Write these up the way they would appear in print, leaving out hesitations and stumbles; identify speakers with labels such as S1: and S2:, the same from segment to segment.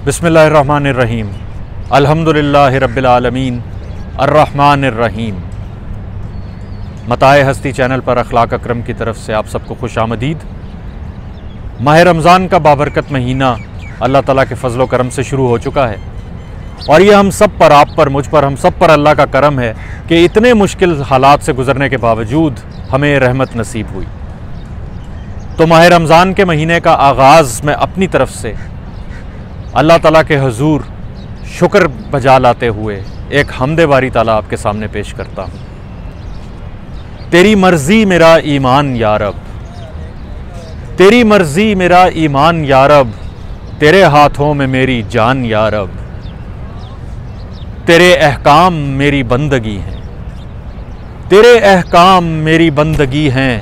S1: बिस्मिल्लाहिर्रहमानिर्रहीम अल्हम्दुलिल्लाहि रब्बिल आलमीन अर्रहमानिर्रहीम। मताए हस्ती चैनल पर अखलाक अकरम की तरफ से आप सबको खुश आमदीद। माह रमज़ान का बाबरकत महीना अल्लाह ताला के फ़ज़ल व करम से शुरू हो चुका है और ये हम सब पर, आप पर, मुझ पर, हम सब पर अल्लाह का करम है कि इतने मुश्किल हालात से गुज़रने के बावजूद हमें रहमत नसीब हुई। तो माह रमज़ान के महीने का आगाज़ मैं अपनी तरफ से अल्लाह ताला के हुज़ूर शुक्र बजा लाते हुए एक हमदे बारी ताला आपके सामने पेश करता हूँ। तेरी मर्ज़ी मेरा ईमान या रब, तेरी मर्ज़ी मेरा ईमान या रब, तेरे हाथों में मेरी जान या रब, तेरे अहकाम मेरी बंदगी हैं, तेरे अहकाम मेरी बंदगी हैं,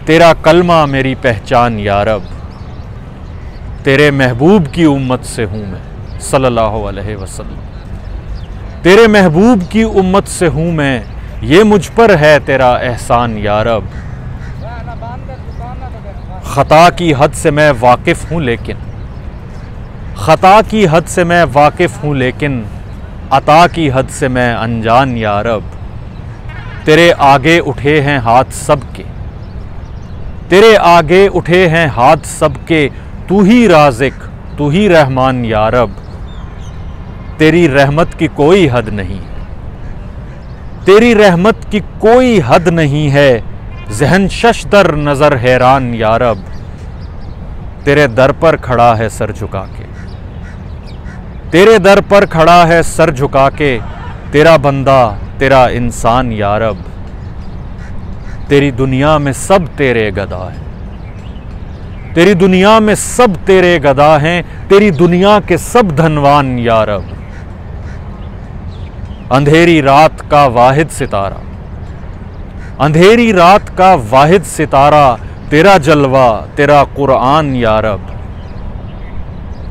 S1: तेरा कलमा मेरी पहचान या रब, तेरे महबूब की उम्मत से हूँ मैं सल्लल्लाहु अलैहि वसल्लम, तेरे महबूब की उम्मत से हूँ मैं, ये मुझ पर है तेरा एहसान या रब। ख़ता की हद से मैं वाकिफ़ हूँ लेकिन, ख़ता की हद से मैं वाकिफ़ हूँ लेकिन, अता की हद से मैं अनजान या रब। तेरे आगे उठे हैं हाथ सबके, तेरे आगे उठे हैं हाथ सबके, तू ही राज़िक तू ही रहमान या रब। तेरी रहमत की कोई हद नहीं, तेरी रहमत की कोई हद नहीं है, ज़हन शशदर नज़र हैरान या रब। तेरे दर पर खड़ा है सर झुका के, तेरे दर पर खड़ा है सर झुका के, तेरा बंदा तेरा इंसान या रब। तेरी दुनिया में सब तेरे गदा हैं, तेरी दुनिया में सब तेरे गदा हैं, तेरी दुनिया के सब धनवान या रब। अंधेरी रात का वाहिद सितारा, अंधेरी रात का वाहिद सितारा, तेरा जलवा तेरा कुरान या रब।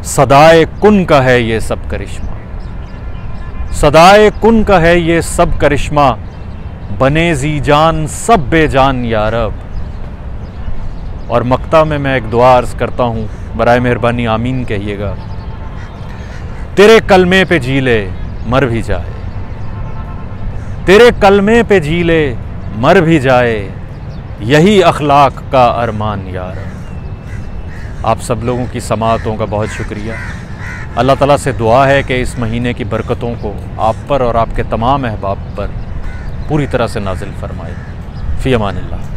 S1: सदाए कुन का है ये सब करिश्मा, सदाए कुन का है ये सब करिश्मा, बने जी जान सब बेजान या रब। और मक्ता में मैं एक दुआ अर्ज़ करता हूँ, बराए मेहरबानी आमीन कहिएगा। तेरे कलमे पे जी ले मर भी जाए, तेरे कलमे पे जी ले मर भी जाए, यही अखलाक का अरमान या रब। आप सब लोगों की समाअतों का बहुत शुक्रिया। अल्लाह ताला से दुआ है कि इस महीने की बरकतों को आप पर और आपके तमाम अहबाब पर पूरी तरह से नाजिल फरमाए। फ़ी अमानिल्लाह।